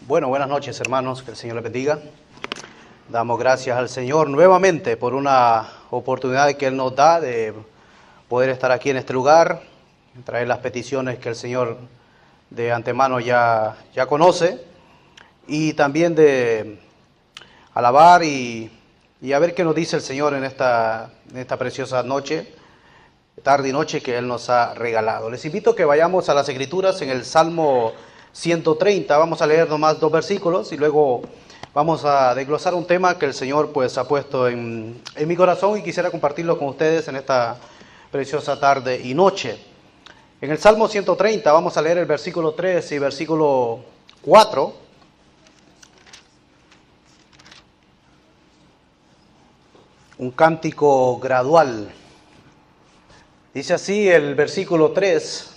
Bueno, buenas noches, hermanos, que el Señor les bendiga. Damos gracias al Señor nuevamente por una oportunidad que Él nos da de poder estar aquí en este lugar, traer las peticiones que el Señor de antemano ya conoce, y también de alabar y a ver qué nos dice el Señor en esta preciosa noche, tarde y noche que Él nos ha regalado. Les invito a que vayamos a las Escrituras en el Salmo 130, vamos a leer nomás 2 versículos y luego vamos a desglosar un tema que el Señor pues ha puesto en mi corazón y quisiera compartirlo con ustedes en esta preciosa tarde y noche. En el Salmo 130 vamos a leer el versículo 3 y versículo 4. Un cántico gradual. Dice así el versículo 3.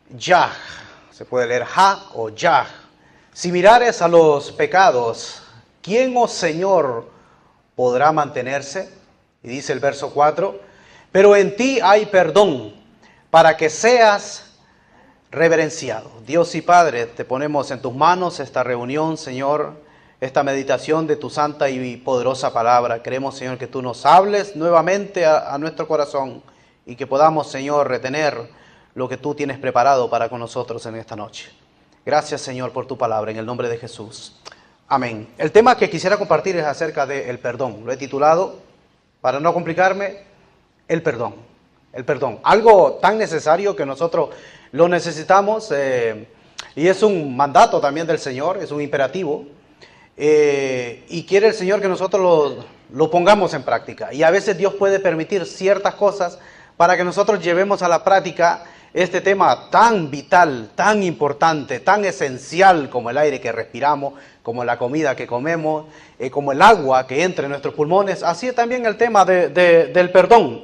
Yah, se puede leer Ja o Yah. Si mirares a los pecados, ¿quién, oh Señor, podrá mantenerse? Y dice el verso 4, pero en ti hay perdón, para que seas reverenciado. Dios y Padre, te ponemos en tus manos esta reunión, Señor, esta meditación de tu santa y poderosa palabra. Queremos, Señor, que tú nos hables nuevamente a nuestro corazón y que podamos, Señor, retener lo que tú tienes preparado para con nosotros en esta noche. Gracias, Señor, por tu palabra, en el nombre de Jesús. Amén. El tema que quisiera compartir es acerca del perdón. Lo he titulado, para no complicarme, el perdón. El perdón. Algo tan necesario que nosotros lo necesitamos y es un mandato también del Señor, es un imperativo. Y quiere el Señor que nosotros lo pongamos en práctica. Y a veces Dios puede permitir ciertas cosas para que nosotros llevemos a la práctica este tema tan vital, tan importante, tan esencial como el aire que respiramos, como la comida que comemos, como el agua que entra en nuestros pulmones. Así es también el tema del perdón.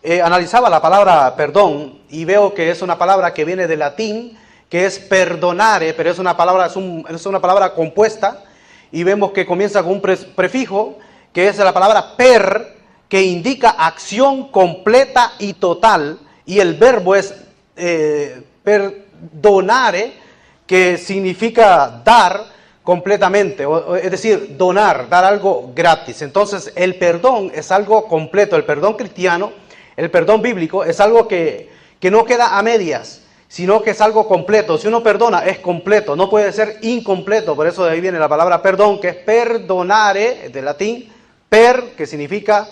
Analizaba la palabra perdón y veo que es una palabra que viene del latín, que es perdonare, pero es una palabra compuesta, y vemos que comienza con un prefijo, que es la palabra per, que indica acción completa y total, y el verbo es perdonare, que significa dar completamente, es decir, donar, dar algo gratis. Entonces el perdón es algo completo, el perdón cristiano, el perdón bíblico es algo que no queda a medias, sino que es algo completo. Si uno perdona es completo, no puede ser incompleto. Por eso de ahí viene la palabra perdón, que es perdonare, del latín, per, que significa,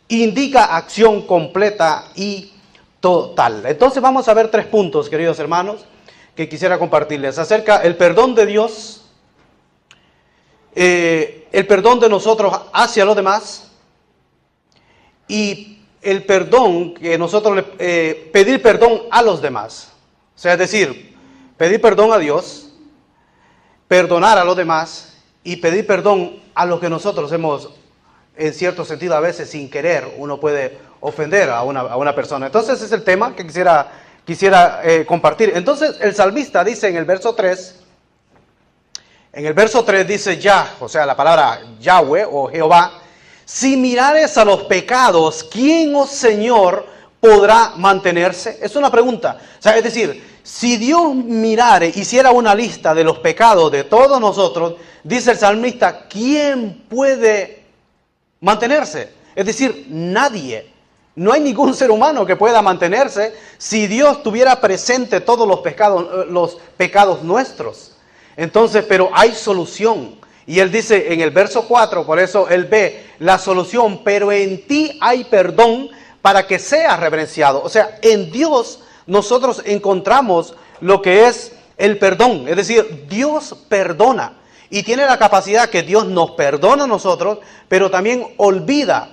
indica acción completa y total. Entonces vamos a ver 3 puntos, queridos hermanos, que quisiera compartirles acerca del perdón de Dios, el perdón de nosotros hacia los demás y el perdón que nosotros pedir perdón a los demás. O sea, es decir, pedir perdón a Dios, perdonar a los demás y pedir perdón a los que nosotros hemos, en cierto sentido, a veces sin querer, uno puede ofender a una persona. Entonces es el tema que quisiera compartir. Entonces el salmista dice en el verso 3, dice Yah, o sea, la palabra Yahweh o Jehová, si mirares a los pecados, ¿quién, oh Señor, podrá mantenerse? Es una pregunta. O sea, es decir, si Dios mirare, hiciera una lista de los pecados de todos nosotros, dice el salmista, ¿quién puede mantenerse? Es decir, nadie. No hay ningún ser humano que pueda mantenerse si Dios tuviera presente todos los pecados nuestros. Entonces, pero hay solución. Y él dice en el verso 4, por eso él ve la solución, pero en ti hay perdón para que seas reverenciado. O sea, en Dios nosotros encontramos lo que es el perdón. Es decir, Dios perdona y tiene la capacidad que Dios nos perdona a nosotros, pero también olvida.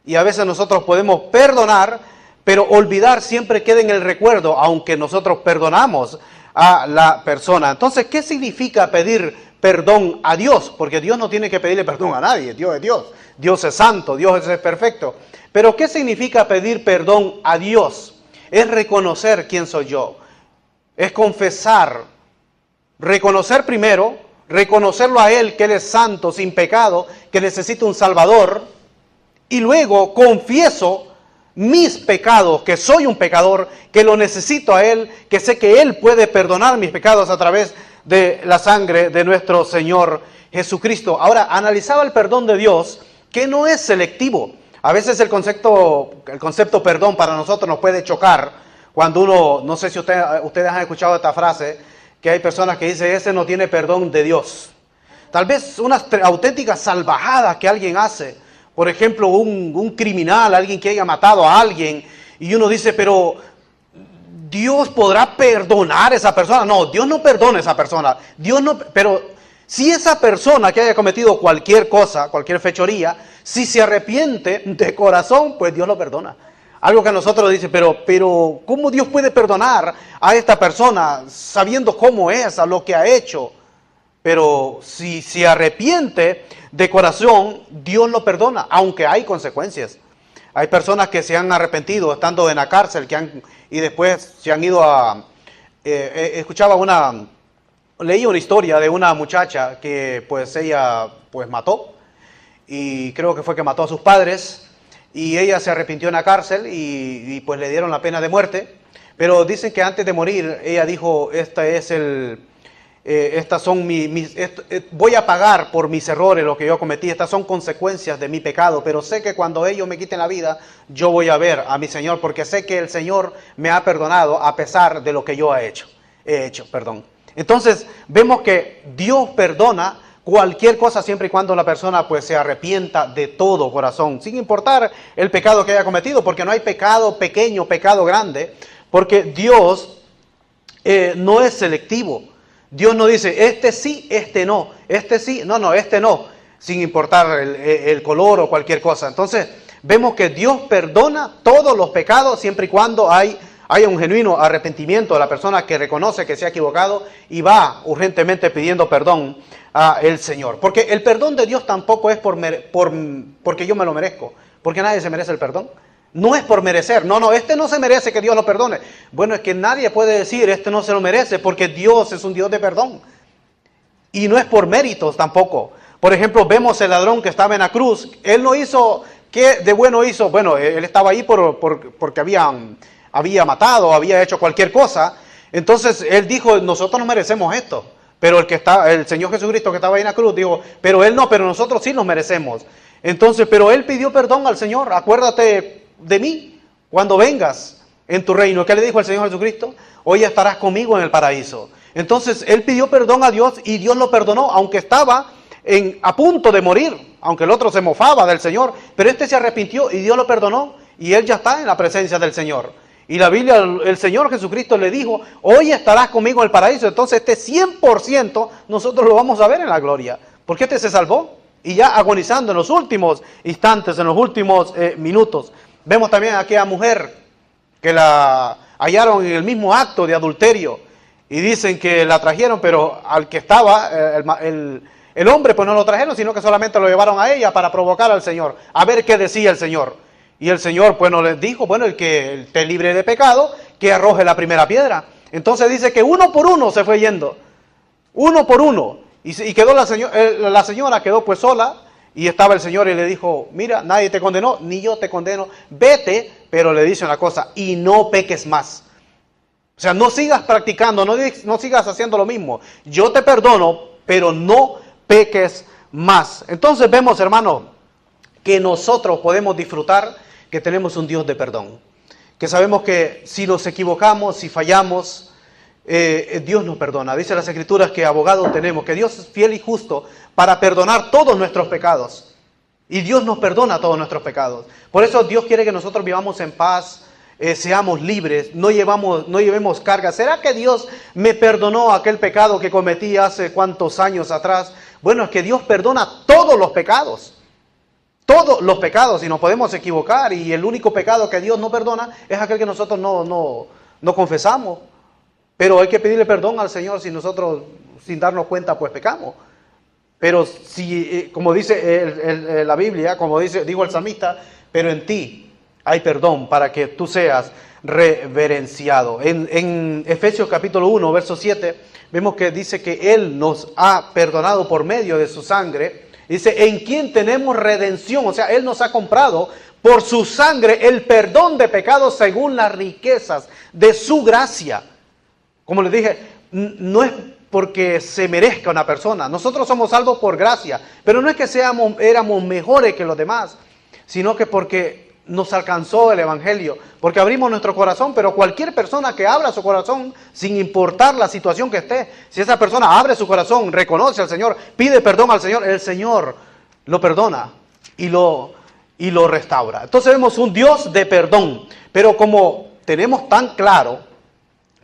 Y a veces nosotros podemos perdonar, pero olvidar siempre queda en el recuerdo, aunque nosotros perdonamos a la persona. Entonces, ¿qué significa pedir perdón a Dios? Porque Dios no tiene que pedirle perdón a nadie, Dios es Dios. Dios es santo, Dios es perfecto. Pero ¿qué significa pedir perdón a Dios? Es reconocer quién soy yo. Es confesar, reconocer primero, reconocerlo a Él, que Él es santo, sin pecado, que necesita un Salvador. Y luego confieso mis pecados, que soy un pecador, que lo necesito a Él, que sé que Él puede perdonar mis pecados a través de la sangre de nuestro Señor Jesucristo. Ahora, analizaba el perdón de Dios, que no es selectivo. A veces el concepto perdón para nosotros nos puede chocar cuando uno, no sé si ustedes han escuchado esta frase, que hay personas que dicen, ese no tiene perdón de Dios. Tal vez unas auténticas salvajadas que alguien hace. Por ejemplo, un criminal, alguien que haya matado a alguien, y uno dice, pero Dios podrá perdonar a esa persona. No, Dios no perdona a esa persona. Pero si esa persona que haya cometido cualquier cosa, cualquier fechoría, si se arrepiente de corazón, pues Dios lo perdona. Algo que a nosotros dice, pero ¿cómo Dios puede perdonar a esta persona sabiendo cómo es, a lo que ha hecho? Pero si se arrepiente de corazón, Dios lo perdona, aunque hay consecuencias. Hay personas que se han arrepentido estando en la cárcel y después se han ido a... leí una historia de una muchacha que pues ella pues mató, y creo que fue que mató a sus padres, y ella se arrepintió en la cárcel y pues le dieron la pena de muerte. Pero dicen que antes de morir ella dijo, voy a pagar por mis errores, lo que yo cometí, estas son consecuencias de mi pecado, pero sé que cuando ellos me quiten la vida, yo voy a ver a mi Señor, porque sé que el Señor me ha perdonado a pesar de lo que yo he hecho. Entonces, vemos que Dios perdona cualquier cosa siempre y cuando la persona pues se arrepienta de todo corazón, sin importar el pecado que haya cometido, porque no hay pecado pequeño, pecado grande, porque Dios no es selectivo. Dios no dice, este sí, este no, este sí, no, este no, sin importar el color o cualquier cosa. Entonces, vemos que Dios perdona todos los pecados siempre y cuando haya un genuino arrepentimiento de la persona que reconoce que se ha equivocado y va urgentemente pidiendo perdón al Señor. Porque el perdón de Dios tampoco es porque yo me lo merezco, porque nadie se merece el perdón. No es por merecer, no, este no se merece que Dios lo perdone. Bueno, es que nadie puede decir, este no se lo merece, porque Dios es un Dios de perdón. Y no es por méritos tampoco. Por ejemplo, vemos el ladrón que estaba en la cruz. Él no hizo, ¿qué de bueno hizo? Bueno, él estaba ahí porque había matado, había hecho cualquier cosa. Entonces, él dijo, nosotros no merecemos esto. Pero el Señor Jesucristo que estaba ahí en la cruz dijo, pero él no, pero nosotros sí nos merecemos. Entonces, pero él pidió perdón al Señor. Acuérdate de mí cuando vengas en tu reino. ¿Qué le dijo el Señor Jesucristo? Hoy estarás conmigo en el paraíso. Entonces él pidió perdón a Dios y Dios lo perdonó, aunque estaba a punto de morir, aunque el otro se mofaba del Señor, pero este se arrepintió y Dios lo perdonó y él ya está en la presencia del Señor. Y la Biblia, el Señor Jesucristo le dijo, hoy estarás conmigo en el paraíso. Entonces este 100% nosotros lo vamos a ver en la gloria, porque este se salvó y ya agonizando en los últimos instantes, en los últimos minutos. Vemos también a aquella mujer que la hallaron en el mismo acto de adulterio y dicen que la trajeron, pero al que estaba, el hombre pues no lo trajeron, sino que solamente lo llevaron a ella para provocar al Señor, a ver qué decía el Señor. Y el Señor pues no les dijo, bueno, el que esté libre de pecado, que arroje la primera piedra. Entonces dice que uno por uno se fue yendo, uno por uno, y quedó la señora quedó pues sola. Y estaba el Señor y le dijo, mira, nadie te condenó, ni yo te condeno, vete, pero le dice una cosa, y no peques más. O sea, no sigas practicando, no sigas haciendo lo mismo. Yo te perdono, pero no peques más. Entonces vemos, hermano, que nosotros podemos disfrutar que tenemos un Dios de perdón. Que sabemos que si nos equivocamos, si fallamos, Dios nos perdona. Dice las Escrituras que abogado tenemos, que Dios es fiel y justo para perdonar todos nuestros pecados. Y Dios nos perdona todos nuestros pecados. Por eso Dios quiere que nosotros vivamos en paz, seamos libres, no llevemos carga. ¿Será que Dios me perdonó aquel pecado que cometí hace cuántos años atrás? Bueno, es que Dios perdona todos los pecados. Todos los pecados, y nos podemos equivocar. Y el único pecado que Dios no perdona es aquel que nosotros no confesamos. Pero hay que pedirle perdón al Señor si nosotros, sin darnos cuenta, pues pecamos. Pero si, como dice la Biblia, como dijo el salmista, pero en ti hay perdón para que tú seas reverenciado. En Efesios capítulo 1, verso 7, vemos que dice que Él nos ha perdonado por medio de su sangre. Dice, en quien tenemos redención, o sea, Él nos ha comprado por su sangre el perdón de pecados según las riquezas de su gracia. Como les dije, no es porque se merezca una persona. Nosotros somos salvos por gracia, pero no es que éramos mejores que los demás, sino que porque nos alcanzó el Evangelio, porque abrimos nuestro corazón. Pero cualquier persona que abra su corazón, sin importar la situación que esté, si esa persona abre su corazón, reconoce al Señor, pide perdón al Señor, el Señor lo perdona y lo restaura. Entonces vemos un Dios de perdón, pero como tenemos tan claro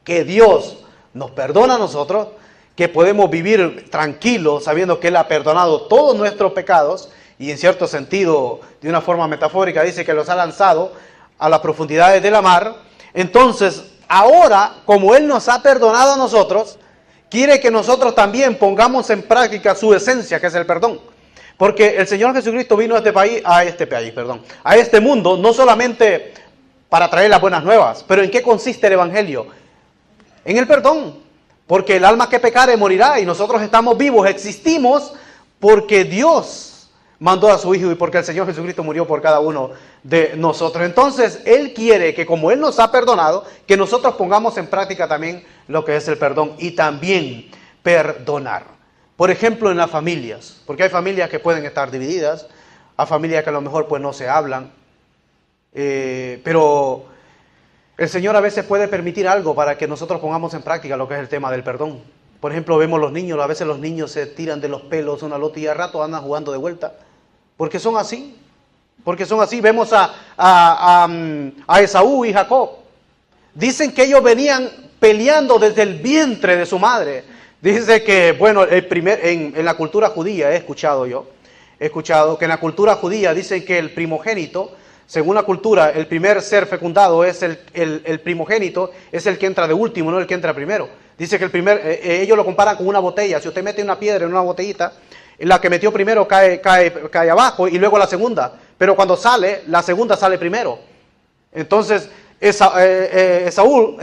que Dios nos perdona a nosotros, que podemos vivir tranquilos sabiendo que Él ha perdonado todos nuestros pecados, y en cierto sentido, de una forma metafórica, dice que los ha lanzado a las profundidades de la mar. Entonces, ahora, como Él nos ha perdonado a nosotros, quiere que nosotros también pongamos en práctica su esencia, que es el perdón. Porque el Señor Jesucristo vino a este mundo, no solamente para traer las buenas nuevas, pero ¿en qué consiste el Evangelio? En el perdón. Porque el alma que pecare morirá, y nosotros estamos vivos, existimos porque Dios mandó a su Hijo y porque el Señor Jesucristo murió por cada uno de nosotros. Entonces, Él quiere que como Él nos ha perdonado, que nosotros pongamos en práctica también lo que es el perdón y también perdonar. Por ejemplo, en las familias, porque hay familias que pueden estar divididas, hay familias que a lo mejor pues no se hablan, pero el Señor a veces puede permitir algo para que nosotros pongamos en práctica lo que es el tema del perdón. Por ejemplo, vemos los niños, a veces los niños se tiran de los pelos una al otro y al rato andan jugando de vuelta. Porque son así. Vemos a Esaú y Jacob. Dicen que ellos venían peleando desde el vientre de su madre. Dice que, bueno, en la cultura judía he escuchado que en la cultura judía dicen que el primogénito, según la cultura, el primer ser fecundado es el primogénito, es el que entra de último, no el que entra primero. Dice que ellos lo comparan con una botella. Si usted mete una piedra en una botellita, la que metió primero cae abajo y luego la segunda. Pero cuando sale, la segunda sale primero. Entonces, Esaú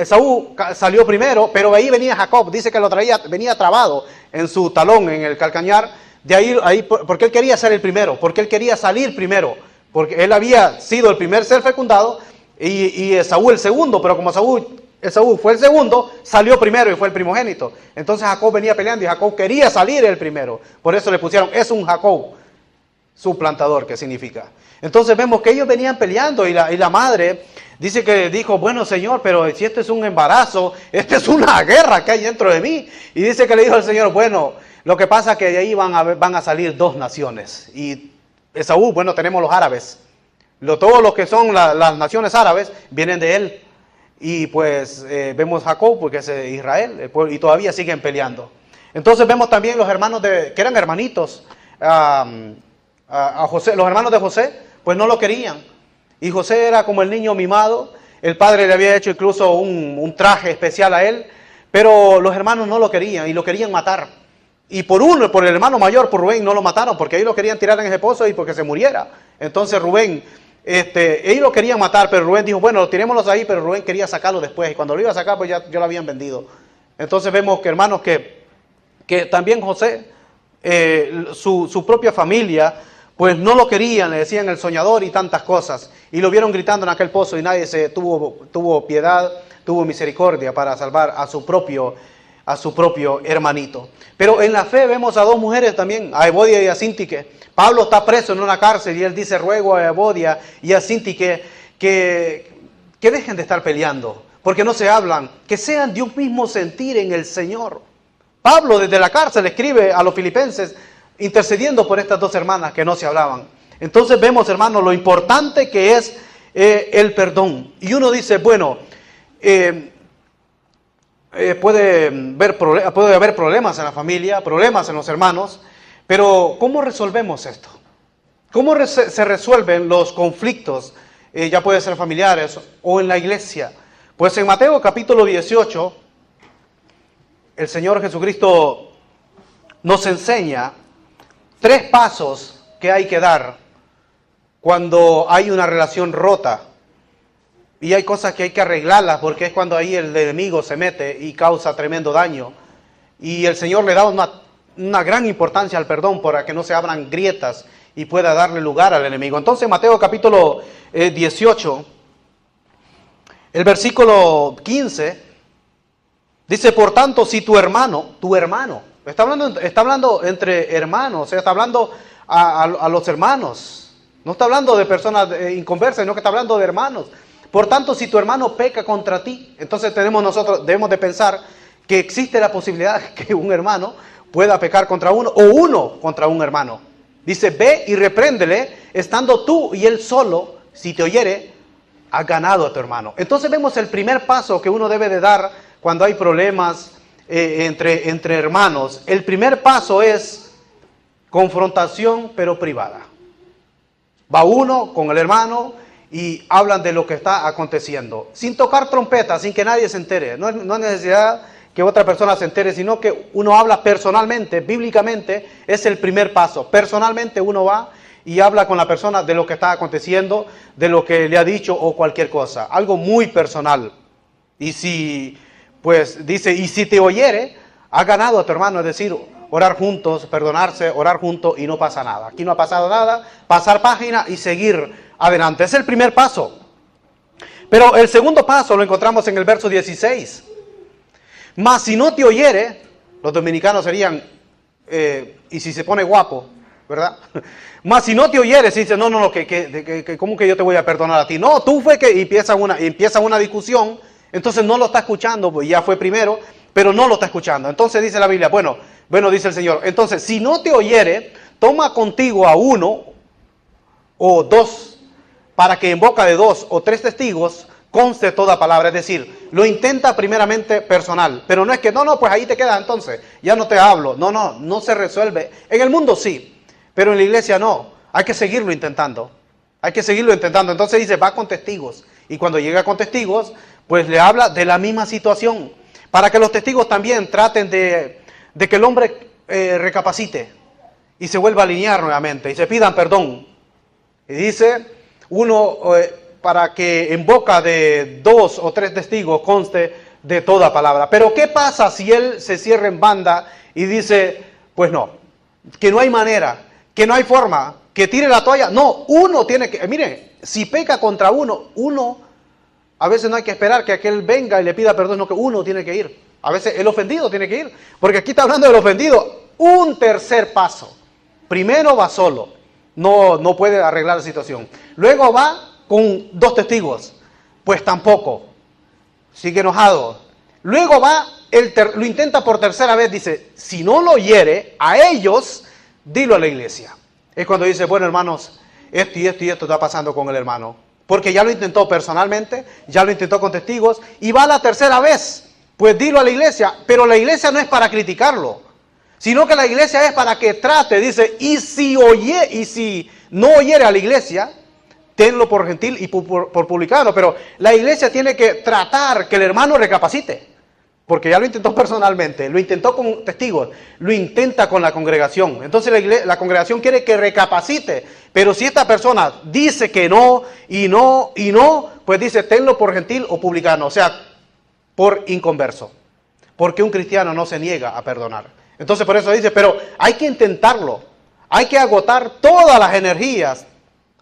salió primero, pero ahí venía Jacob. Dice que venía trabado en su talón, en el calcañar. De ahí, porque él quería ser el primero, porque él quería salir primero. Porque él había sido el primer ser fecundado y Esaú el segundo, pero como Esaú fue el segundo, salió primero y fue el primogénito. Entonces Jacob venía peleando y Jacob quería salir el primero. Por eso le pusieron, es un Jacob, suplantador, que significa. Entonces vemos que ellos venían peleando y la madre dice que dijo, bueno Señor, pero si esto es un embarazo, esta es una guerra que hay dentro de mí. Y dice que le dijo al Señor, bueno, lo que pasa es que de ahí van a salir dos naciones. Y Esaú, bueno, tenemos los árabes. Todos los que son las naciones árabes vienen de él. Y pues vemos Jacob, porque es Israel, y todavía siguen peleando. Entonces vemos también los hermanos que eran hermanitos a José. Los hermanos de José, pues no lo querían. Y José era como el niño mimado. El padre le había hecho incluso un traje especial a él. Pero los hermanos no lo querían y lo querían matar. Y por el hermano mayor, por Rubén, no lo mataron, porque ellos lo querían tirar en ese pozo y porque se muriera. Entonces Rubén, ellos lo querían matar, pero Rubén dijo, bueno, tirémoslos ahí, pero Rubén quería sacarlo después. Y cuando lo iba a sacar, pues ya lo habían vendido. Entonces vemos que hermanos que también José, su propia familia, pues no lo querían, le decían el soñador y tantas cosas. Y lo vieron gritando en aquel pozo y nadie tuvo piedad, tuvo misericordia para salvar a su propio hermanito. Pero en la fe vemos a dos mujeres también, a Evodia y a Síntique. Pablo está preso en una cárcel y él dice, ruego a Evodia y a Síntique que dejen de estar peleando, porque no se hablan, que sean de un mismo sentir en el Señor. Pablo desde la cárcel escribe a los filipenses intercediendo por estas dos hermanas que no se hablaban. Entonces vemos, hermanos, lo importante que es el perdón. Y uno dice, bueno, puede haber problemas en la familia, problemas en los hermanos, pero ¿cómo resolvemos esto? ¿Cómo se resuelven los conflictos, ya puede ser familiares o en la iglesia? Pues en Mateo capítulo 18, el Señor Jesucristo nos enseña 3 pasos que hay que dar cuando hay una relación rota. Y hay cosas que hay que arreglarlas porque es cuando ahí el enemigo se mete y causa tremendo daño. Y el Señor le da una gran importancia al perdón para que no se abran grietas y pueda darle lugar al enemigo. Entonces Mateo capítulo 18, el versículo 15, dice, por tanto, si tu hermano, está hablando entre hermanos, o sea, está hablando a los hermanos, no está hablando de personas inconversas, sino que está hablando de hermanos. Por tanto, si tu hermano peca contra ti, entonces nosotros debemos de pensar que existe la posibilidad que un hermano pueda pecar contra uno, o uno contra un hermano. Dice, ve y repréndele, estando tú y él solo, si te oyere, has ganado a tu hermano. Entonces vemos el primer paso que uno debe de dar cuando hay problemas entre hermanos. El primer paso es confrontación, pero privada. Va uno con el hermano y hablan de lo que está aconteciendo, sin tocar trompeta, sin que nadie se entere. No hay necesidad que otra persona se entere, sino que uno habla personalmente, bíblicamente, es el primer paso. Personalmente uno va y habla con la persona de lo que está aconteciendo, de lo que le ha dicho o cualquier cosa. Algo muy personal. Y si, pues, dice, y si te oyere, has ganado a tu hermano, es decir, orar juntos, perdonarse, orar juntos y no pasa nada. Aquí no ha pasado nada, pasar página y seguir adelante. Es el primer paso. Pero el segundo paso lo encontramos en el verso 16. Mas si no te oyere, los dominicanos serían, y si se pone guapo, ¿verdad? Mas si no te oyere, si dice, no, ¿cómo que yo te voy a perdonar a ti? No, tú fue que empieza una discusión, entonces no lo está escuchando, pues ya fue primero, pero no lo está escuchando. Entonces dice la Biblia, bueno, dice el Señor, entonces si no te oyere, toma contigo a uno o dos, para que en boca de 2 o 3 testigos conste toda palabra. Es decir, lo intenta primeramente personal, pero no es que, pues ahí te quedas entonces, ya no te hablo. No se resuelve. En el mundo sí, pero en la iglesia no. Hay que seguirlo intentando. Entonces dice, va con testigos. Y cuando llega con testigos, pues le habla de la misma situación, para que los testigos también traten de que el hombre recapacite y se vuelva a alinear nuevamente y se pidan perdón. Y dice, para que en boca de 2 o 3 testigos conste de toda palabra. Pero ¿qué pasa si él se cierra en banda y dice, pues no, que no hay manera, que no hay forma, que tire la toalla? No, uno tiene que, miren, si peca contra uno, a veces no hay que esperar que aquel venga y le pida perdón, no, que uno tiene que ir. A veces el ofendido tiene que ir, porque aquí está hablando del ofendido. Un tercer paso. Primero va solo, no puede arreglar la situación. Luego va con 2 testigos, pues tampoco, sigue enojado. Luego va, lo intenta por tercera vez, dice, si no lo hiere a ellos, dilo a la iglesia. Es cuando dice, bueno hermanos, esto y esto está pasando con el hermano. Porque ya lo intentó personalmente, ya lo intentó con testigos, y va la tercera vez, pues dilo a la iglesia. Pero la iglesia no es para criticarlo, sino que la iglesia es para que trate, dice, y si no oyere a la iglesia, tenlo por gentil y por publicano. Pero la iglesia tiene que tratar que el hermano recapacite, porque ya lo intentó personalmente, lo intentó con testigos, lo intenta con la congregación. Entonces la congregación quiere que recapacite, pero si esta persona dice que no, pues dice, tenlo por gentil o publicano, o sea, por inconverso, porque un cristiano no se niega a perdonar. Entonces por eso dice, pero hay que intentarlo, hay que agotar todas las energías,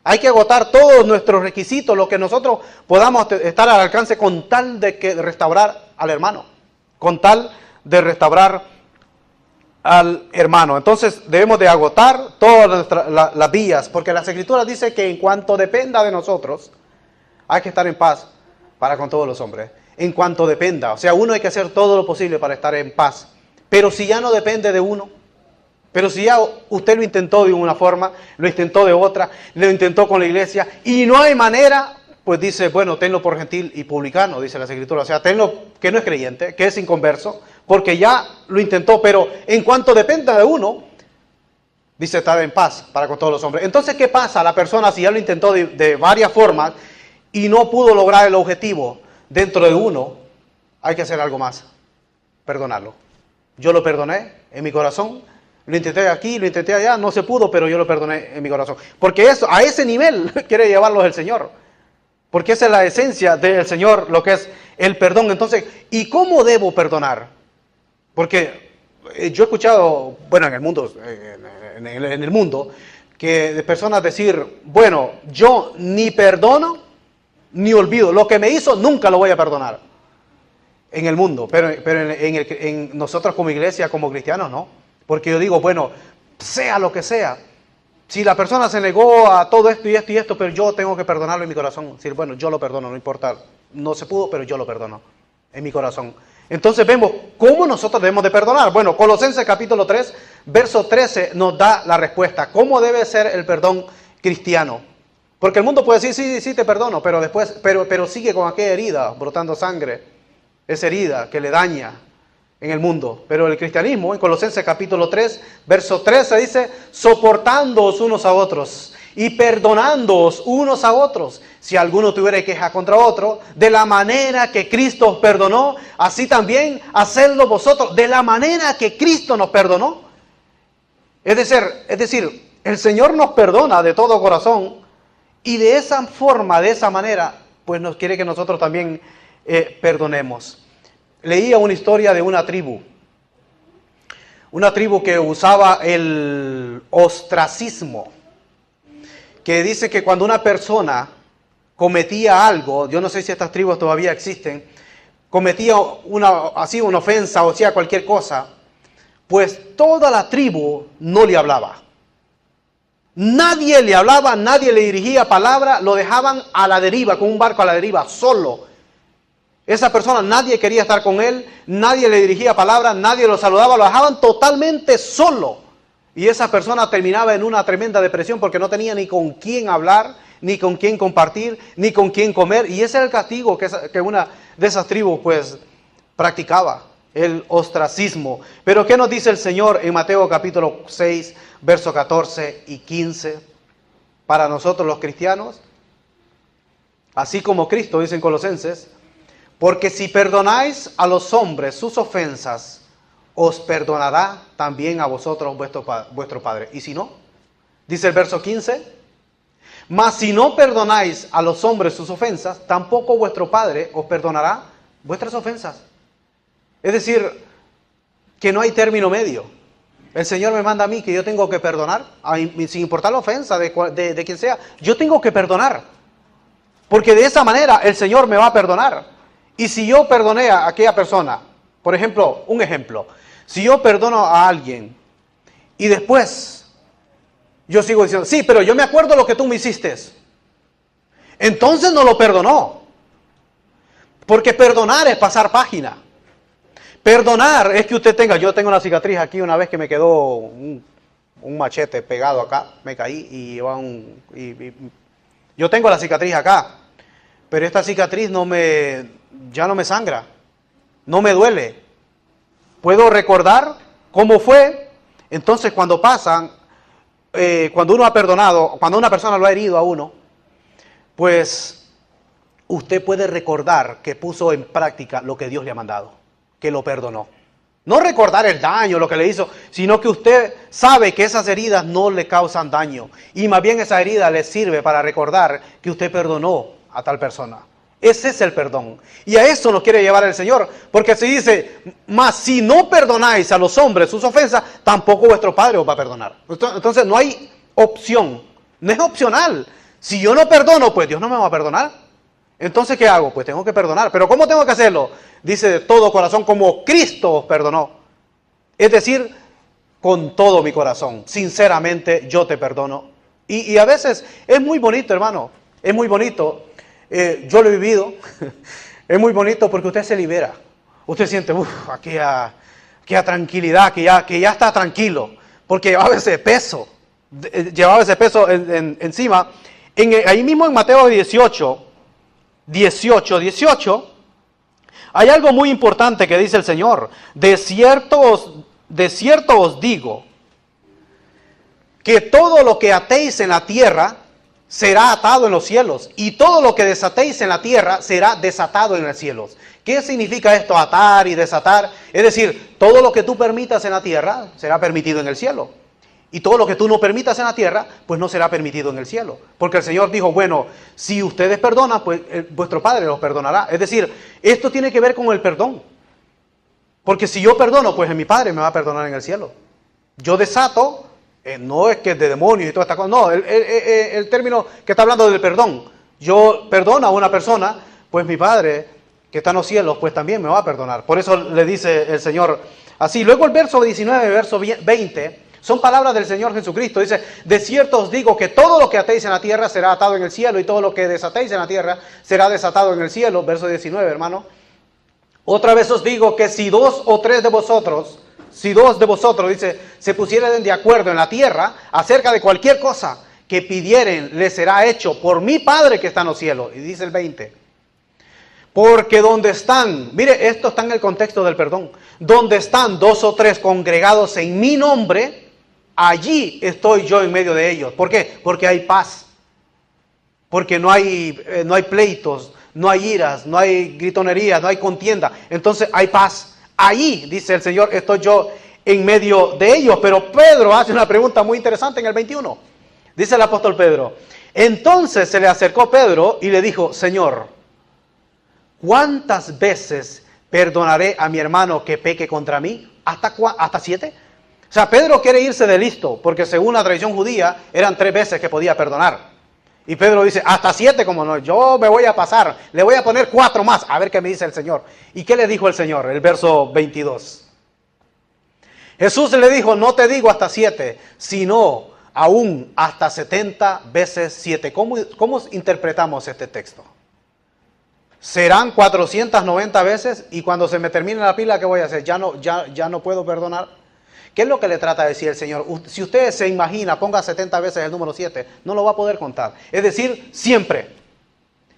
hay que agotar todos nuestros requisitos, lo que nosotros podamos estar al alcance con tal de que restaurar al hermano. Con tal de restaurar al hermano. Entonces debemos de agotar todas las vías, porque las Escrituras dicen que en cuanto dependa de nosotros, hay que estar en paz para con todos los hombres. En cuanto dependa, o sea, uno hay que hacer todo lo posible para estar en paz. Pero si ya no depende de uno, pero si ya usted lo intentó de una forma, lo intentó de otra, lo intentó con la iglesia y no hay manera, pues dice, bueno, tenlo por gentil y publicano, dice las Escrituras. O sea, tenlo que no es creyente, que es inconverso, porque ya lo intentó, pero en cuanto dependa de uno, dice, estar en paz para con todos los hombres. Entonces, ¿qué pasa? La persona, si ya lo intentó de varias formas y no pudo lograr el objetivo dentro de uno, hay que hacer algo más, perdonarlo. Yo lo perdoné en mi corazón, lo intenté aquí, lo intenté allá, no se pudo, pero yo lo perdoné en mi corazón. Porque eso, a ese nivel quiere llevarlos el Señor. Porque esa es la esencia del Señor, lo que es el perdón. Entonces, ¿y cómo debo perdonar? Porque yo he escuchado, bueno, en el mundo, que de personas decir, bueno, yo ni perdono ni olvido. Lo que me hizo nunca lo voy a perdonar en el mundo. Pero en nosotros como iglesia, como cristianos, no. Porque yo digo, bueno, sea lo que sea. Si la persona se negó a todo esto y esto y esto, pero yo tengo que perdonarlo en mi corazón. Decir, bueno, yo lo perdono, no importa. No se pudo, pero yo lo perdono en mi corazón. Entonces vemos cómo nosotros debemos de perdonar. Bueno, Colosenses capítulo 3, verso 13 nos da la respuesta. ¿Cómo debe ser el perdón cristiano? Porque el mundo puede decir, sí, te perdono, pero después, pero sigue con aquella herida, brotando sangre. Esa herida que le daña en el mundo. Pero el cristianismo, en Colosenses capítulo 3, verso 13 dice, soportándoos unos a otros y perdonándoos unos a otros, si alguno tuviera queja contra otro, de la manera que Cristo os perdonó, así también hacedlo vosotros, de la manera que Cristo nos perdonó. Es decir, el Señor nos perdona de todo corazón, y de esa forma, de esa manera, pues nos quiere que nosotros también perdonemos. Leía una historia de una tribu que usaba el ostracismo, que dice que cuando una persona cometía algo, yo no sé si estas tribus todavía existen, cometía una ofensa o hacía cualquier cosa, pues toda la tribu no le hablaba. Nadie le hablaba, nadie le dirigía palabra, lo dejaban a la deriva, con un barco a la deriva, solo. Esa persona, nadie quería estar con él, nadie le dirigía palabra, nadie lo saludaba, lo dejaban totalmente solo. Y esa persona terminaba en una tremenda depresión porque no tenía ni con quién hablar, ni con quién compartir, ni con quién comer. Y ese era el castigo que una de esas tribus pues practicaba, el ostracismo. Pero ¿qué nos dice el Señor en Mateo capítulo 6, versos 14 y 15? Para nosotros los cristianos, así como Cristo dice en Colosenses, porque si perdonáis a los hombres sus ofensas, os perdonará también a vosotros vuestro Padre. Y si no, dice el verso 15, mas si no perdonáis a los hombres sus ofensas, tampoco vuestro Padre os perdonará vuestras ofensas. Es decir, que no hay término medio. El Señor me manda a mí que yo tengo que perdonar, sin importar la ofensa de quien sea, yo tengo que perdonar. Porque de esa manera el Señor me va a perdonar. Y si yo perdoné a aquella persona, por ejemplo, un ejemplo, si yo perdono a alguien y después yo sigo diciendo, sí, pero yo me acuerdo lo que tú me hiciste, entonces no lo perdonó. Porque perdonar es pasar página. Perdonar es que usted yo tengo una cicatriz aquí una vez que me quedó un machete pegado acá, me caí y yo tengo la cicatriz acá, pero esta cicatriz ya no me sangra, no me duele. Puedo recordar cómo fue. Entonces cuando cuando uno ha perdonado, cuando una persona lo ha herido a uno, pues usted puede recordar que puso en práctica lo que Dios le ha mandado, que lo perdonó. No recordar el daño, lo que le hizo, sino que usted sabe que esas heridas no le causan daño. Y más bien esa herida le sirve para recordar que usted perdonó a tal persona. Ese es el perdón. Y a eso nos quiere llevar el Señor. Porque se dice, mas si no perdonáis a los hombres sus ofensas, tampoco vuestro Padre os va a perdonar. Entonces no hay opción. No es opcional. Si yo no perdono, pues Dios no me va a perdonar. Entonces, ¿qué hago? Pues tengo que perdonar. ¿Pero cómo tengo que hacerlo? Dice de todo corazón, como Cristo os perdonó. Es decir, con todo mi corazón. Sinceramente, yo te perdono. Y a veces es muy bonito, hermano. Es muy bonito. Yo lo he vivido. Es muy bonito porque usted se libera. Usted siente, aquella tranquilidad, que ya está tranquilo. Porque llevaba ese peso. Encima. Ahí mismo en Mateo 18, hay algo muy importante que dice el Señor. De cierto os digo, que todo lo que atéis en la tierra será atado en los cielos, y todo lo que desatéis en la tierra será desatado en los cielos. ¿Qué significa esto, atar y desatar? Es decir, todo lo que tú permitas en la tierra será permitido en el cielo. Y todo lo que tú no permitas en la tierra, pues no será permitido en el cielo. Porque el Señor dijo, bueno, si ustedes perdonan, pues vuestro Padre los perdonará. Es decir, esto tiene que ver con el perdón. Porque si yo perdono, pues mi Padre me va a perdonar en el cielo. Yo desato No es que es de demonios y toda esta cosa. No, el término que está hablando del perdón. Yo perdono a una persona, pues mi Padre que está en los cielos, pues también me va a perdonar. Por eso le dice el Señor así. Luego el verso 19, verso 20, son palabras del Señor Jesucristo. Dice, de cierto os digo que todo lo que atéis en la tierra será atado en el cielo, y todo lo que desatéis en la tierra será desatado en el cielo. Verso 19, hermano. Otra vez os digo que si dos de vosotros, dice, se pusieren de acuerdo en la tierra acerca de cualquier cosa que pidieren, les será hecho por mi Padre que está en los cielos. Y dice el 20, porque donde están, mire, esto está en el contexto del perdón, donde están 2 o 3 congregados en mi nombre, allí estoy yo en medio de ellos. ¿Por qué? Porque hay paz, porque no hay pleitos, no hay iras, no hay gritonería, no hay contienda. Entonces hay paz. Ahí, dice el Señor, estoy yo en medio de ellos. Pero Pedro hace una pregunta muy interesante en el 21. Dice el apóstol Pedro, entonces se le acercó Pedro y le dijo, Señor, ¿cuántas veces perdonaré a mi hermano que peque contra mí? ¿Hasta 7? O sea, Pedro quiere irse de listo, porque según la tradición judía, eran 3 veces que podía perdonar. Y Pedro dice, hasta 7, como no, yo me voy a pasar, le voy a poner 4 más, a ver qué me dice el Señor. ¿Y qué le dijo el Señor? El verso 22. Jesús le dijo, no te digo hasta 7, sino aún hasta 70 veces 7. ¿Cómo interpretamos este texto? Serán 490 veces, y cuando se me termine la pila, ¿qué voy a hacer? ¿Ya no puedo perdonar? ¿Qué es lo que le trata de decir el Señor? Si usted se imagina, ponga 70 veces el número 7, no lo va a poder contar. Es decir, siempre.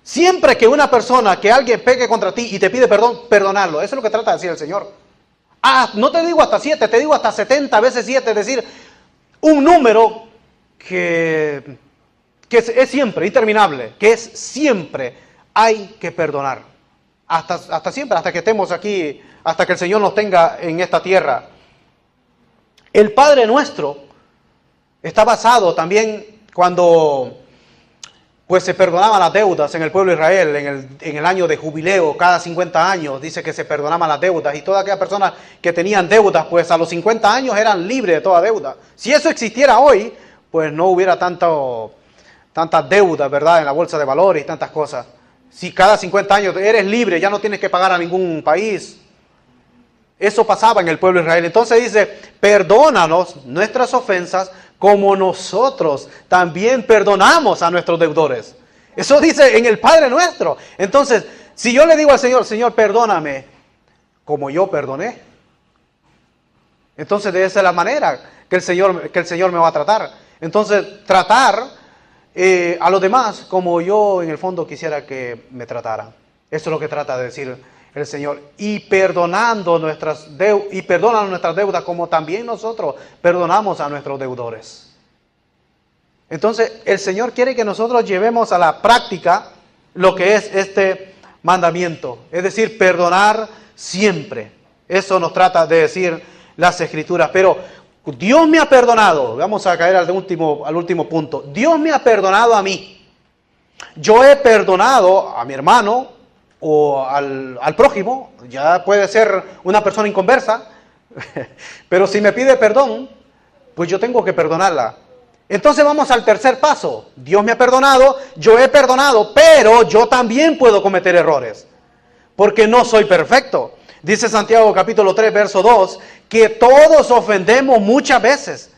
Siempre que una persona, que alguien peque contra ti y te pide perdón, perdonarlo. Eso es lo que trata de decir el Señor. No te digo hasta 7, te digo hasta 70 veces 7. Es decir, un número que es siempre, interminable. Que es siempre, hay que perdonar. Hasta siempre, hasta que estemos aquí, hasta que el Señor nos tenga en esta tierra. El Padre Nuestro está basado también cuando pues se perdonaban las deudas en el pueblo de Israel, en el año de jubileo, cada 50 años, dice que se perdonaban las deudas, y todas aquellas personas que tenían deudas, pues a los 50 años eran libres de toda deuda. Si eso existiera hoy, pues no hubiera tantas deudas, ¿verdad?, en la bolsa de valores y tantas cosas. Si cada 50 años eres libre, ya no tienes que pagar a ningún país. Eso pasaba en el pueblo de Israel. Entonces dice, perdónanos nuestras ofensas como nosotros también perdonamos a nuestros deudores. Eso dice en el Padre Nuestro. Entonces, si yo le digo al Señor, Señor, perdóname como yo perdoné, entonces de esa es la manera que el Señor me va a tratar. Entonces, tratar a los demás como yo en el fondo quisiera que me trataran. Eso es lo que trata de decir el Señor. Y perdonando nuestras deudas como también nosotros perdonamos a nuestros deudores. Entonces el Señor quiere que nosotros llevemos a la práctica lo que es este mandamiento, es decir, perdonar siempre. Eso nos trata de decir las Escrituras. Pero Dios me ha perdonado. Vamos a caer al último punto. Dios me ha perdonado a mí. Yo he perdonado a mi hermano o al prójimo. Ya puede ser una persona inconversa, pero si me pide perdón, pues yo tengo que perdonarla. Entonces vamos al tercer paso. Dios me ha perdonado, yo he perdonado, pero yo también puedo cometer errores, porque no soy perfecto. Dice Santiago capítulo 3, verso 2, que todos ofendemos muchas veces.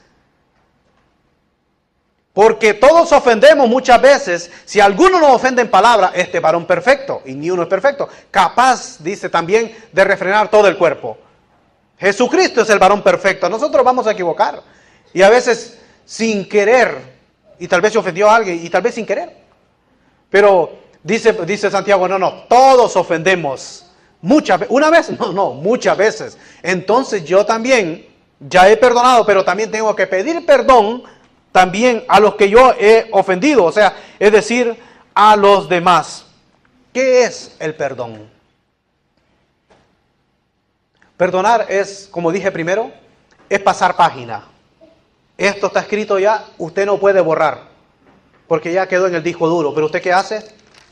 Porque todos ofendemos muchas veces. Si alguno nos ofende en palabra, este varón perfecto, y ni uno es perfecto, capaz, dice también, de refrenar todo el cuerpo. Jesucristo es el varón perfecto. Nosotros vamos a equivocar, y a veces sin querer, y tal vez se ofendió a alguien, y tal vez sin querer. Pero dice Santiago, no, todos ofendemos. Muchas veces, una vez, no, muchas veces. Entonces yo también ya he perdonado, pero también tengo que pedir perdón también a los que yo he ofendido, o sea, es decir, a los demás. ¿Qué es el perdón? Perdonar es, como dije primero, es pasar página. Esto está escrito ya, usted no puede borrar, porque ya quedó en el disco duro, pero ¿usted qué hace?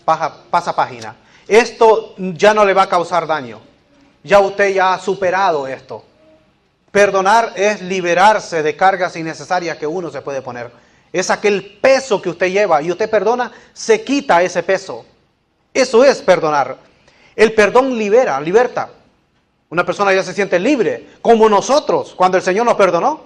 Pasa página. Esto ya no le va a causar daño. Ya usted ya ha superado esto. Perdonar es liberarse de cargas innecesarias que uno se puede poner. Es aquel peso que usted lleva y usted perdona, se quita ese peso. Eso es perdonar. El perdón liberta. Una persona ya se siente libre, como nosotros, cuando el Señor nos perdonó.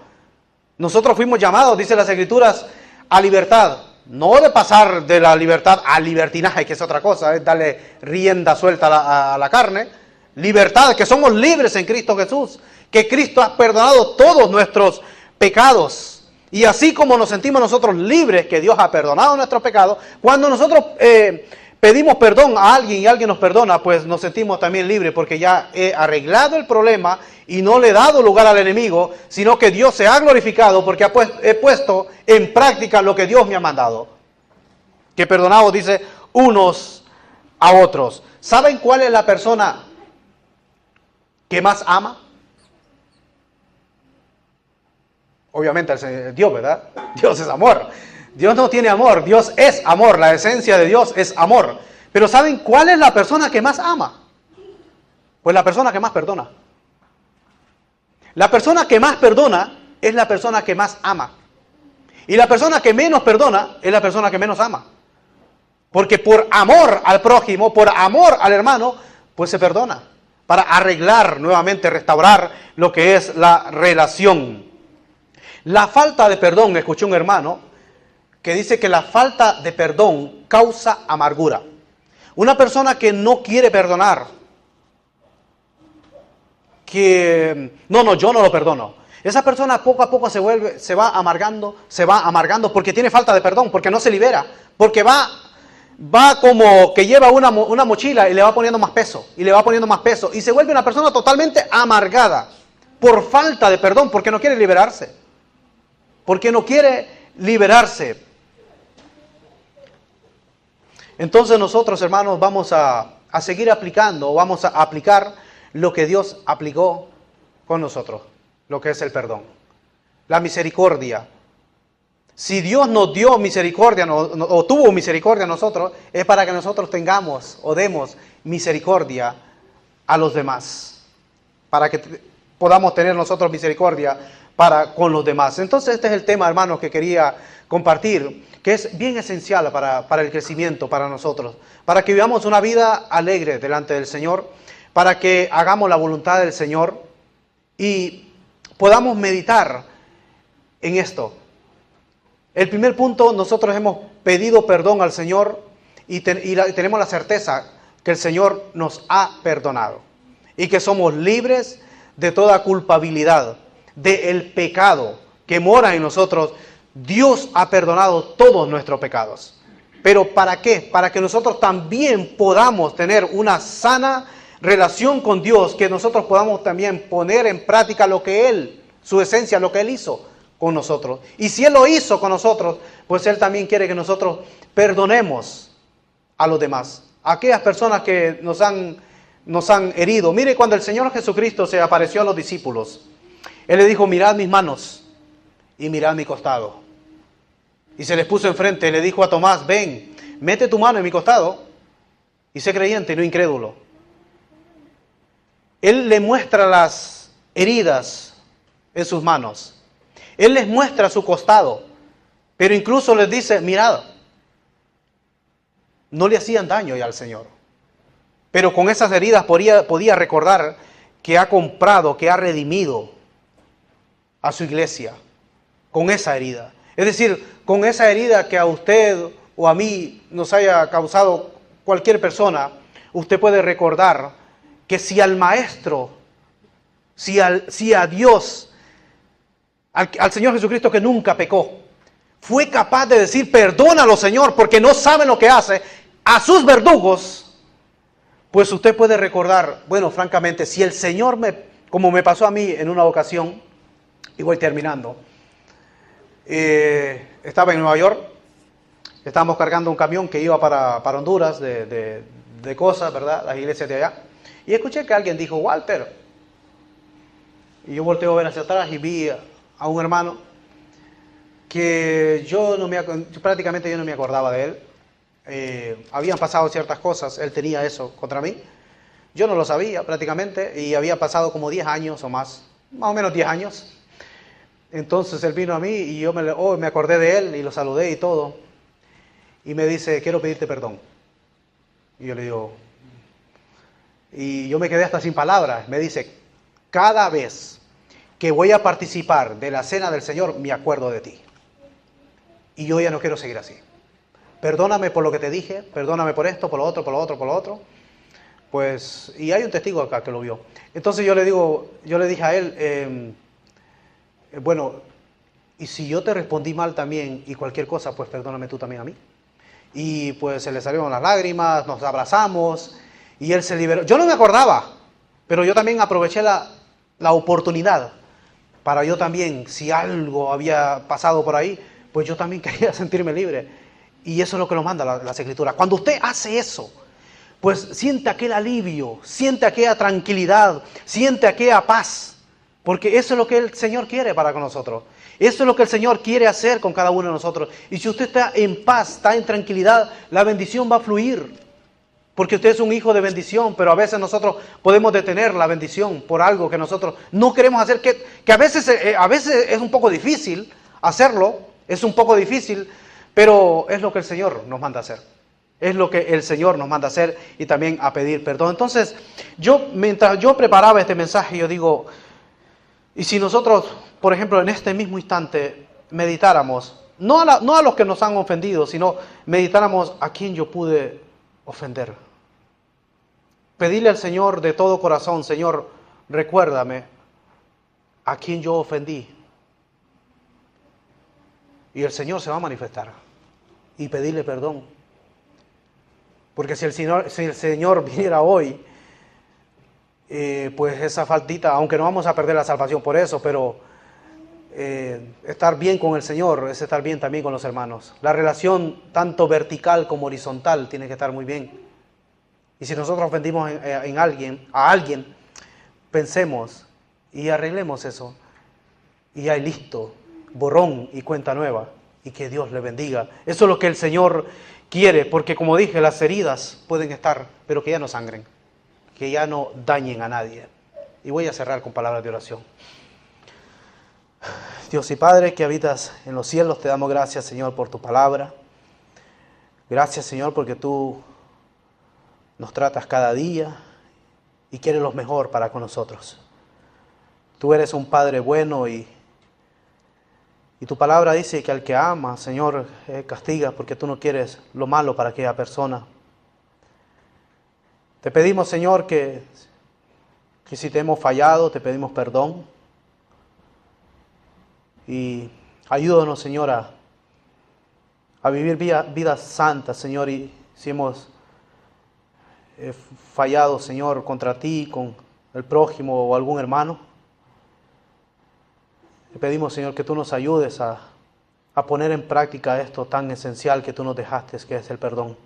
Nosotros fuimos llamados, dice las Escrituras, a libertad. No de pasar de la libertad al libertinaje, que es otra cosa, es darle rienda suelta a la carne. Libertad, que somos libres en Cristo Jesús, que Cristo ha perdonado todos nuestros pecados. Y así como nos sentimos nosotros libres, que Dios ha perdonado nuestros pecados, cuando nosotros pedimos perdón a alguien y alguien nos perdona, pues nos sentimos también libres, porque ya he arreglado el problema y no le he dado lugar al enemigo, sino que Dios se ha glorificado porque he puesto en práctica lo que Dios me ha mandado. Que perdonamos, dice, unos a otros. ¿Saben cuál es la persona que más ama? Obviamente Dios, ¿verdad? Dios es amor. Dios no tiene amor, Dios es amor, la esencia de Dios es amor. Pero ¿saben cuál es la persona que más ama? Pues la persona que más perdona. La persona que más perdona es la persona que más ama. Y la persona que menos perdona es la persona que menos ama. Porque por amor al prójimo, por amor al hermano, pues se perdona. Para arreglar nuevamente, restaurar lo que es la relación. La falta de perdón, escuché un hermano que dice que la falta de perdón causa amargura. Una persona que no quiere perdonar, que yo no lo perdono. Esa persona poco a poco se va amargando porque tiene falta de perdón, porque no se libera, porque va como que lleva una mochila y le va poniendo más peso, y se vuelve una persona totalmente amargada por falta de perdón, porque no quiere liberarse. Entonces nosotros, hermanos, vamos a seguir aplicando, vamos a aplicar lo que Dios aplicó con nosotros, lo que es el perdón, la misericordia. Si Dios nos dio misericordia o tuvo misericordia a nosotros, es para que nosotros tengamos o demos misericordia a los demás, para que podamos tener nosotros misericordia con los demás. Entonces este es el tema, hermanos, que quería compartir, que es bien esencial para el crecimiento, para nosotros, para que vivamos una vida alegre delante del Señor, para que hagamos la voluntad del Señor y podamos meditar en esto. El primer punto, nosotros hemos pedido perdón al Señor y tenemos la certeza que el Señor nos ha perdonado y que somos libres de toda culpabilidad, del pecado que mora en nosotros. Dios ha perdonado todos nuestros pecados. ¿Pero para qué? Para que nosotros también podamos tener una sana relación con Dios, que nosotros podamos también poner en práctica lo que Él, su esencia, lo que Él hizo con nosotros. Y si Él lo hizo con nosotros, pues Él también quiere que nosotros perdonemos a los demás, a aquellas personas que nos han herido. Mire, cuando el Señor Jesucristo se apareció a los discípulos, Él le dijo, mirad mis manos y mirad mi costado. Y se les puso enfrente, le dijo a Tomás, ven, mete tu mano en mi costado y sé creyente y no incrédulo. Él le muestra las heridas en sus manos. Él les muestra su costado, pero incluso les dice, mirad, no le hacían daño ya al Señor. Pero con esas heridas podía recordar que ha comprado, que ha redimido a su iglesia, con esa herida. Es decir, con esa herida que a usted o a mí nos haya causado cualquier persona, usted puede recordar que si al Maestro, si a Dios, al Señor Jesucristo que nunca pecó, fue capaz de decir, perdónalo, Señor, porque no saben lo que hace, a sus verdugos, pues usted puede recordar, bueno, francamente, si el Señor como me pasó a mí en una ocasión, y voy terminando, estaba en Nueva York, estábamos cargando un camión que iba para Honduras de cosas, ¿verdad? Las iglesias de allá. Y escuché que alguien dijo, Walter. Y yo volteo a ver hacia atrás y vi a un hermano que prácticamente yo no me acordaba de él. Habían pasado ciertas cosas, él tenía eso contra mí. Yo no lo sabía prácticamente y había pasado como 10 años o más más o menos 10 años. Entonces él vino a mí y yo me acordé de él y lo saludé y todo. Y me dice, quiero pedirte perdón. Y yo le digo, y yo me quedé hasta sin palabras. Me dice, cada vez que voy a participar de la cena del Señor, me acuerdo de ti. Y yo ya no quiero seguir así. Perdóname por lo que te dije, perdóname por esto, por lo otro, por lo otro, por lo otro. Pues, y hay un testigo acá que lo vio. Entonces yo le dije a él, bueno, y si yo te respondí mal también y cualquier cosa, pues perdóname tú también a mí. Y pues se le salieron las lágrimas, nos abrazamos y él se liberó. Yo no me acordaba, pero yo también aproveché la oportunidad para yo también, si algo había pasado por ahí, pues yo también quería sentirme libre. Y eso es lo que nos manda las Escrituras. Cuando usted hace eso, pues siente aquel alivio, siente aquella tranquilidad, siente aquella paz. Porque eso es lo que el Señor quiere para con nosotros. Eso es lo que el Señor quiere hacer con cada uno de nosotros. Y si usted está en paz, está en tranquilidad, la bendición va a fluir. Porque usted es un hijo de bendición, pero a veces nosotros podemos detener la bendición por algo que nosotros no queremos hacer, que a veces es un poco difícil hacerlo, es un poco difícil, pero es lo que el Señor nos manda a hacer. Es lo que el Señor nos manda a hacer y también a pedir perdón. Entonces, mientras yo preparaba este mensaje, yo digo, y si nosotros, por ejemplo, en este mismo instante meditáramos, no a los que nos han ofendido, sino meditáramos a quién yo pude ofender. Pedirle al Señor de todo corazón, Señor, recuérdame a quién yo ofendí. Y el Señor se va a manifestar y pedirle perdón. Porque si el Señor viniera hoy, pues esa faltita, aunque no vamos a perder la salvación por eso, pero estar bien con el Señor es estar bien también con los hermanos. La relación tanto vertical como horizontal tiene que estar muy bien. Y si nosotros ofendimos a alguien, pensemos y arreglemos eso. Y ahí listo, borrón y cuenta nueva. Y que Dios le bendiga. Eso es lo que el Señor quiere, porque como dije, las heridas pueden estar, pero que ya no sangren, que ya no dañen a nadie. Y voy a cerrar con palabras de oración. Dios y Padre que habitas en los cielos, te damos gracias, Señor, por tu palabra. Gracias, Señor, porque tú nos tratas cada día y quieres lo mejor para con nosotros. Tú eres un Padre bueno y tu palabra dice que al que ama, Señor, castiga porque tú no quieres lo malo para aquella persona. Te pedimos, Señor, que si te hemos fallado, te pedimos perdón. Y ayúdanos, Señor, a vivir vidas santas, Señor. Y si hemos fallado, Señor, contra ti, con el prójimo o algún hermano, te pedimos, Señor, que tú nos ayudes a poner en práctica esto tan esencial que tú nos dejaste, que es el perdón.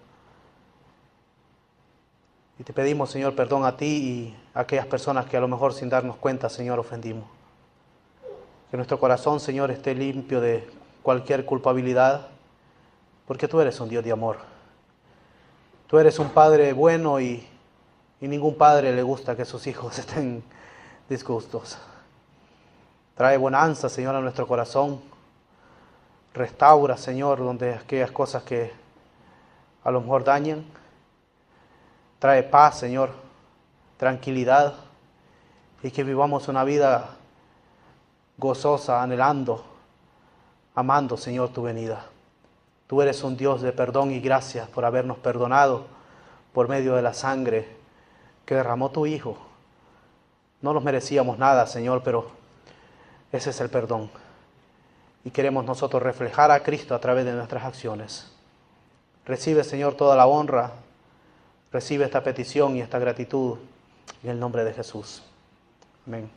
Y te pedimos, Señor, perdón a ti y a aquellas personas que a lo mejor sin darnos cuenta, Señor, ofendimos. Que nuestro corazón, Señor, esté limpio de cualquier culpabilidad, porque tú eres un Dios de amor. Tú eres un Padre bueno y ningún padre le gusta que sus hijos estén disgustos. Trae bonanza, Señor, a nuestro corazón. Restaura, Señor, donde aquellas cosas que a lo mejor dañan. Trae paz, Señor, tranquilidad, y que vivamos una vida gozosa, anhelando, amando, Señor, tu venida. Tú eres un Dios de perdón y gracias por habernos perdonado por medio de la sangre que derramó tu Hijo. No nos merecíamos nada, Señor, pero ese es el perdón. Y queremos nosotros reflejar a Cristo a través de nuestras acciones. Recibe, Señor, toda la honra. Recibe esta petición y esta gratitud en el nombre de Jesús. Amén.